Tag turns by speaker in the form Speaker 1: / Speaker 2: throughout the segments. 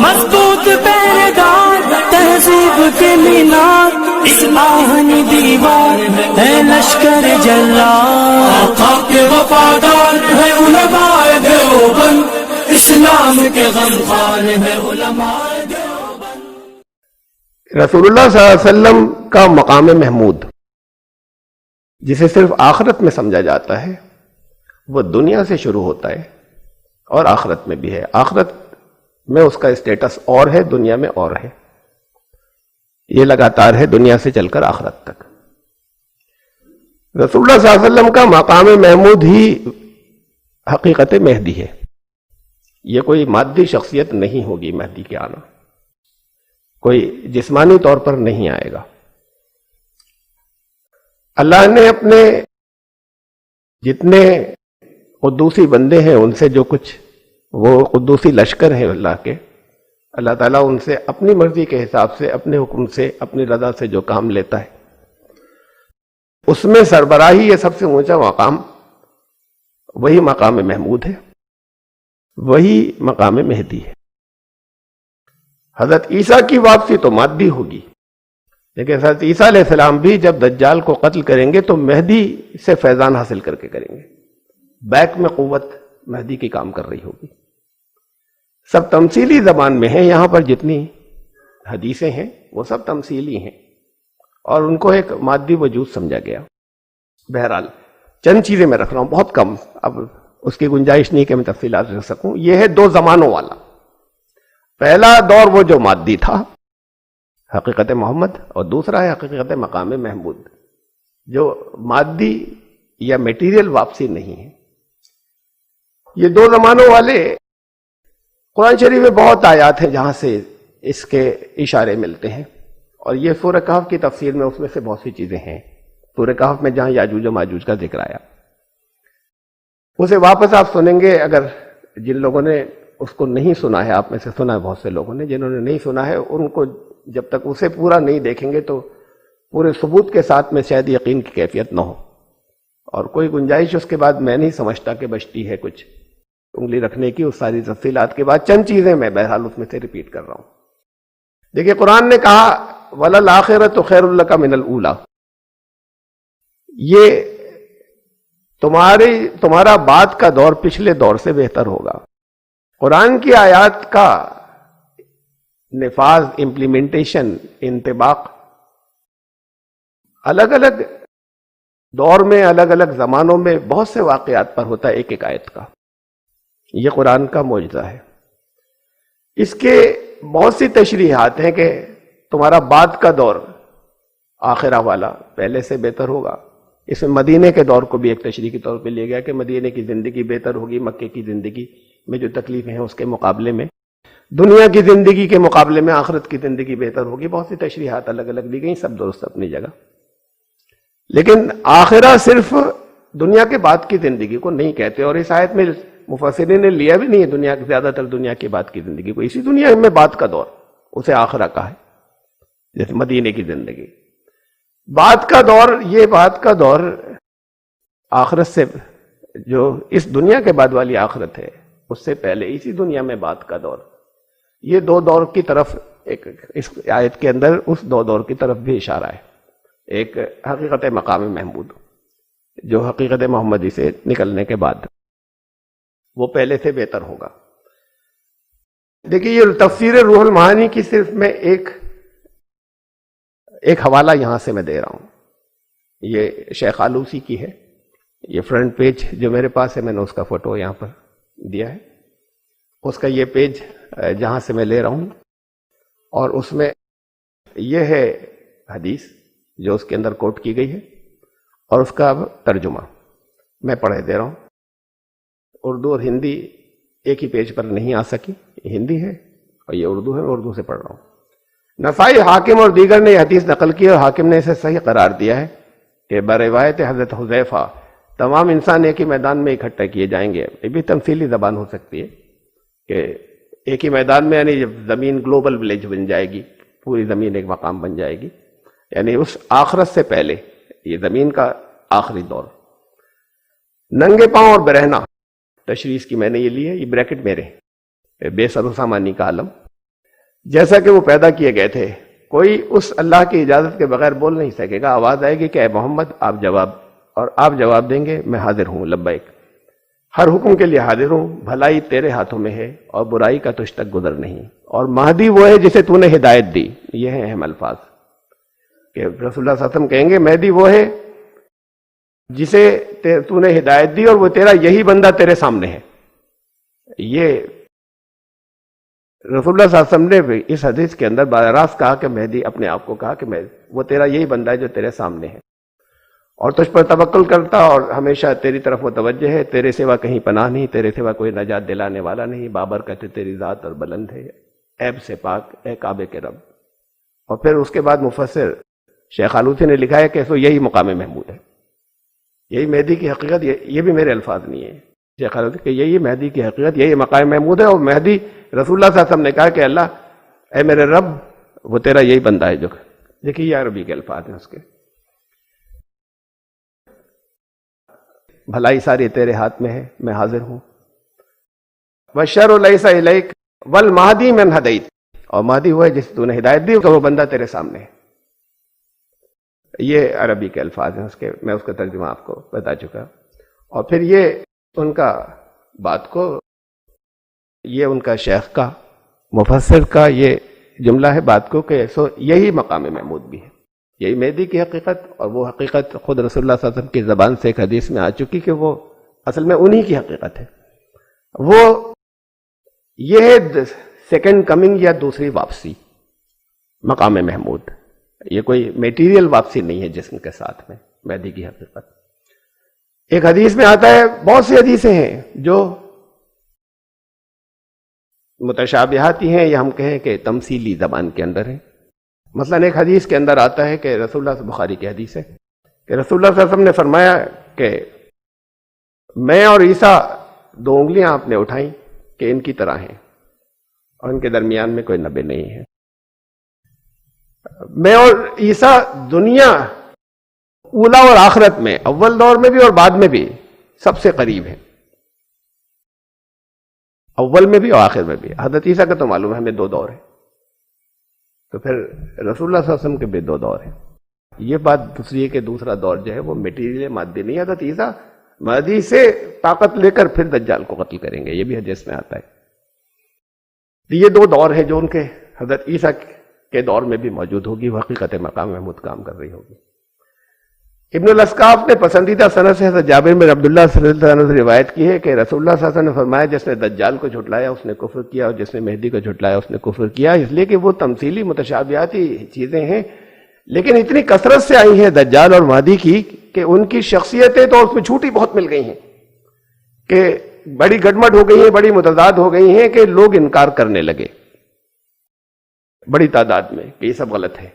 Speaker 1: مضبوط پہرےدار تہذیب کے مینار، اس آہنی دیوار ہے لشکر جلال، آقا کے وفادار ہے علماء دیوبند، اسلام کے غمخوار ہے علماء دیوبند۔
Speaker 2: رسول اللہ صلی اللہ علیہ وسلم کا مقام محمود جسے صرف آخرت میں سمجھا جاتا ہے، وہ دنیا سے شروع ہوتا ہے اور آخرت میں بھی ہے۔ آخرت میں اس کا اسٹیٹس اور ہے، دنیا میں اور ہے، یہ لگاتار ہے دنیا سے چل کر آخرت تک۔ رسول اللہ صلی اللہ علیہ وسلم کا مقام محمود ہی حقیقت مہدی ہے۔ یہ کوئی مادی شخصیت نہیں ہوگی، مہدی کے آنا کوئی جسمانی طور پر نہیں آئے گا۔ اللہ نے اپنے جتنے قدوسی بندے ہیں ان سے جو کچھ، وہ قدوسی لشکر ہیں اللہ کے، اللہ تعالیٰ ان سے اپنی مرضی کے حساب سے، اپنے حکم سے، اپنی رضا سے جو کام لیتا ہے، اس میں سربراہی یہ سب سے اونچا مقام، وہی مقام محمود ہے، وہی مقام مہدی ہے۔ حضرت عیسیٰ کی واپسی تو مادی ہوگی، لیکن حضرت عیسیٰ علیہ السلام بھی جب دجال کو قتل کریں گے تو مہدی سے فیضان حاصل کر کے کریں گے، بیک میں قوت مہدی کی کام کر رہی ہوگی۔ سب تمثیلی زبان میں ہیں، یہاں پر جتنی حدیثیں ہیں وہ سب تمثیلی ہیں اور ان کو ایک مادی وجود سمجھا گیا۔ بہرحال چند چیزیں میں رکھ رہا ہوں، بہت کم، اب اس کی گنجائش نہیں کہ میں تفصیلات رکھ سکوں۔ یہ ہے دو زمانوں والا۔ پہلا دور وہ جو مادی تھا، حقیقت محمد، اور دوسرا ہے حقیقت مقام محمود، جو مادی یا میٹیریل واپسی نہیں ہے۔ یہ دو زمانوں والے قرآن شریف میں بہت آیات ہیں جہاں سے اس کے اشارے ملتے ہیں، اور یہ سورہ کہف کی تفسیر میں اس میں سے بہت سی چیزیں ہیں۔ سورہ کہف میں جہاں یاجوج و ماجوج کا ذکر آیا، اسے واپس آپ سنیں گے، اگر جن لوگوں نے اس کو نہیں سنا ہے، آپ میں سے سنا ہے بہت سے لوگوں نے، جنہوں نے نہیں سنا ہے ان کو جب تک اسے پورا نہیں دیکھیں گے تو پورے ثبوت کے ساتھ میں شاید یقین کی کیفیت نہ ہو، اور کوئی گنجائش اس کے بعد میں نہیں سمجھتا کہ بچتی ہے کچھ انگلی رکھنے کی۔ اس ساری تفصیلات کے بعد چند چیزیں میں بہرحال اس میں سے ریپیٹ کر رہا ہوں۔ دیکھیے قرآن نے کہا وَلَلْآخِرَةُ خَيْرٌ لَكَ مِنَ الْأُولَىٰ، یہ تمہارا بعد کا دور پچھلے دور سے بہتر ہوگا۔ قرآن کی آیات کا نفاذ، امپلیمنٹیشن، انطباق الگ الگ دور میں، الگ الگ زمانوں میں بہت سے واقعات پر ہوتا ہے ایک ایک آیت کا۔ یہ قرآن کا معجزہ ہے۔ اس کے بہت سی تشریحات ہیں کہ تمہارا بعد کا دور آخرہ والا پہلے سے بہتر ہوگا۔ اس میں مدینے کے دور کو بھی ایک تشریح کے طور پہ لیا گیا کہ مدینے کی زندگی بہتر ہوگی، مکے کی زندگی میں جو تکلیفیں ہیں اس کے مقابلے میں، دنیا کی زندگی کے مقابلے میں آخرت کی زندگی بہتر ہوگی۔ بہت سی تشریحات الگ الگ دی گئی، سب درست اپنی جگہ، لیکن آخرہ صرف دنیا کے بعد کی زندگی کو نہیں کہتے، اور اس آیت میں مفسرین نے لیا بھی نہیں ہے دنیا کی، زیادہ تر دنیا کے بعد کی زندگی کو، اسی دنیا میں بعد کا دور اسے آخرہ کہا ہے، جیسے مدینے کی زندگی۔ بعد کا دور، یہ بعد کا دور آخرت سے، جو اس دنیا کے بعد والی آخرت ہے اس سے پہلے اسی دنیا میں بعد کا دور، یہ دو دور کی طرف ایک اس آیت کے اندر اس دو دور کی طرف بھی اشارہ ہے۔ ایک حقیقت مقام محمود جو حقیقت محمدی سے نکلنے کے بعد وہ پہلے سے بہتر ہوگا۔ دیکھیے یہ تفسیر روح المعانی کی صرف میں ایک حوالہ یہاں سے میں دے رہا ہوں، یہ شیخ آلوسی کی ہے، یہ فرنٹ پیج جو میرے پاس ہے، میں نے اس کا فوٹو یہاں پر دیا ہے، اس کا یہ پیج جہاں سے میں لے رہا ہوں، اور اس میں یہ ہے حدیث جو اس کے اندر کوٹ کی گئی ہے، اور اس کا اب ترجمہ میں پڑھے دے رہا ہوں۔ اردو اور ہندی ایک ہی پیج پر نہیں آ سکی، یہ ہندی ہے اور یہ اردو ہے، میں اردو سے پڑھ رہا ہوں۔ نسائی، حاکم اور دیگر نے یہ حدیث نقل کی، اور حاکم نے اسے صحیح قرار دیا ہے کہ بروایت حضرت حذیفہ تمام انسان ایک ہی میدان میں اکٹھے کیے جائیں گے۔ یہ بھی تمثیلی زبان ہو سکتی ہے کہ ایک ہی میدان میں، یعنی جب زمین گلوبل ولیج بن جائے گی، پوری زمین ایک مقام بن جائے گی، یعنی اس آخرت سے پہلے یہ زمین کا آخری دور۔ ننگے پاؤں اور برہنہ، تشریح کی میں نے یہ لی ہے، یہ بریکٹ میرے، بے سر و سامانی کا عالم، جیسا کہ وہ پیدا کیے گئے تھے. کوئی اس اللہ کی اجازت کے بغیر بول نہیں سکے گا. آواز آئے گی کہ اے محمد آپ جواب، اور آپ جواب دیں گے میں حاضر ہوں لبیک، ہر حکم کے لیے حاضر ہوں، بھلائی تیرے ہاتھوں میں ہے اور برائی کا تجھ تک گزر نہیں، اور مہدی وہ ہے جسے تو نے ہدایت دی. یہ ہیں اہم الفاظ کہ رسول اللہ صلی اللہ علیہ وسلم کہیں گے مہدی وہ ہے جسے تو نے ہدایت دی اور وہ تیرا یہی بندہ تیرے سامنے ہے. یہ رسول اللہ صلی اللہ علیہ وسلم نے بھی اس حدیث کے اندر براہ راست کہا کہ مہدی اپنے آپ کو کہا کہ وہ تیرا یہی بندہ ہے جو تیرے سامنے ہے اور تجھ پر توکل کرتا اور ہمیشہ تیری طرف متوجہ ہے. تیرے سوا کہیں پناہ نہیں، تیرے سوا کوئی نجات دلانے والا نہیں. بابرکت تیری ذات اور بلند ہے، عیب سے پاک اے کعبے کے رب. اور پھر اس کے بعد مفسر شیخ آلوسی نے لکھا ہے کہ سو یہی مقام محمود ہے، یہی مہدی کی حقیقت. یہ بھی میرے الفاظ نہیں ہے، شیخ آلوسی کہ یہی مہدی کی حقیقت، یہی مقام محمود ہے. اور مہدی رسول اللہ صلی اللہ علیہ وسلم نے کہا کہ اللہ اے میرے رب وہ تیرا یہی بندہ ہے جو. دیکھیے یہ عربی کے الفاظ ہیں اس کے. بھلائی ساری تیرے ہاتھ میں ہے، میں حاضر ہوں. والشر لیس الیک والمہدی من ہدیت، اور مہدی وہ ہے جس تو نے ہدایت دی کہ وہ بندہ تیرے سامنے ہے. یہ عربی کے الفاظ ہیں اس کے، میں اس کا ترجمہ آپ کو بتا چکا. اور پھر یہ ان کا بات کو، یہ ان کا شیخ کا مفسر کا یہ جملہ ہے بات کو کہ سو یہی مقام محمود بھی ہے، یہی مہدی کی حقیقت. اور وہ حقیقت خود رسول اللہ صلی اللہ علیہ وسلم کی زبان سے ایک حدیث میں آ چکی کہ وہ اصل میں انہی کی حقیقت ہے. وہ یہ ہے سیکنڈ کمنگ یا دوسری واپسی مقام محمود. یہ کوئی میٹیریل واپسی نہیں ہے جسم کے ساتھ میں مہدی کی حقیقت. ایک حدیث میں آتا ہے، بہت سی حدیثیں ہیں جو متشابہاتی ہیں یا ہم کہیں کہ تمثیلی زبان کے اندر ہیں. مثلا ایک حدیث کے اندر آتا ہے کہ رسول اللہ، بخاری کی حدیث ہے کہ رسول اللہ صلی اللہ علیہ وسلم نے فرمایا کہ میں اور عیسیٰ دو انگلیاں آپ نے اٹھائیں کہ ان کی طرح ہیں اور ان کے درمیان میں کوئی نبی نہیں ہے. میں اور عیسیٰ دنیا اولا اور آخرت میں، اول دور میں بھی اور بعد میں بھی سب سے قریب ہے، اول میں بھی اور آخر میں بھی. حضرت عیسیٰ کا تو معلوم ہے ہمیں دو دور ہے، تو پھر رسول اللہ صلی اللہ علیہ وسلم کے بھی دو دور ہیں. یہ بات دوسری ہے کہ دوسرا دور جو ہے وہ میٹیریل مادی نہیں. حضرت عیسیٰ مہدی سے طاقت لے کر پھر دجال کو قتل کریں گے، یہ بھی حدیث میں آتا ہے. یہ دو دور ہیں جو ان کے حضرت عیسیٰ کے دور میں بھی موجود ہوگی. وہ حقیقت مقام محمود کام کر رہی ہوگی. ابن الاسکاف نے پسندیدہ سند سے حضرت جابر بن عبداللہ صلی اللہ علیہ وسلم نے روایت کی ہے کہ رسول اللہ صلی اللہ علیہ وسلم نے فرمایا جس نے دجال کو جھٹلایا اس نے کفر کیا اور جس نے مہدی کو جھٹلایا اس نے کفر کیا. اس لیے کہ وہ تمثیلی متشابہاتی چیزیں ہیں لیکن اتنی کثرت سے آئی ہیں دجال اور مہدی کی کہ ان کی شخصیتیں تو اس میں جھوٹی بہت مل گئی ہیں کہ بڑی گڑمٹ ہو گئی ہیں، بڑی متضاد ہو گئی ہیں کہ لوگ انکار کرنے لگے بڑی تعداد میں کہ یہ سب غلط ہے.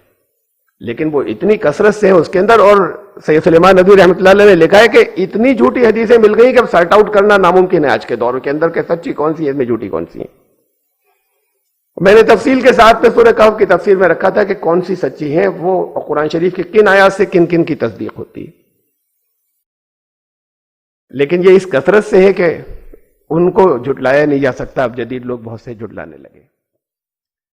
Speaker 2: لیکن وہ اتنی کثرت سے ہے اس کے اندر. اور سید سلیمان ندوی رحمۃ اللہ علیہ نے لکھا ہے کہ اتنی جھوٹی حدیثیں مل گئی کہ اب سارٹ آؤٹ کرنا ناممکن ہے آج کے دور کے اندر کہ سچی کون سی ہے، میں جھوٹی کون سی ہے. میں نے تفصیل کے ساتھ میں سورہ کہف کی تفسیر میں رکھا تھا کہ کون سی سچی ہیں، وہ قرآن شریف کی کن آیات سے کن کن کی تصدیق ہوتی ہے. لیکن یہ اس کثرت سے ہے کہ ان کو جھٹلایا نہیں جا سکتا. اب جدید لوگ بہت سے جھٹلانے لگے.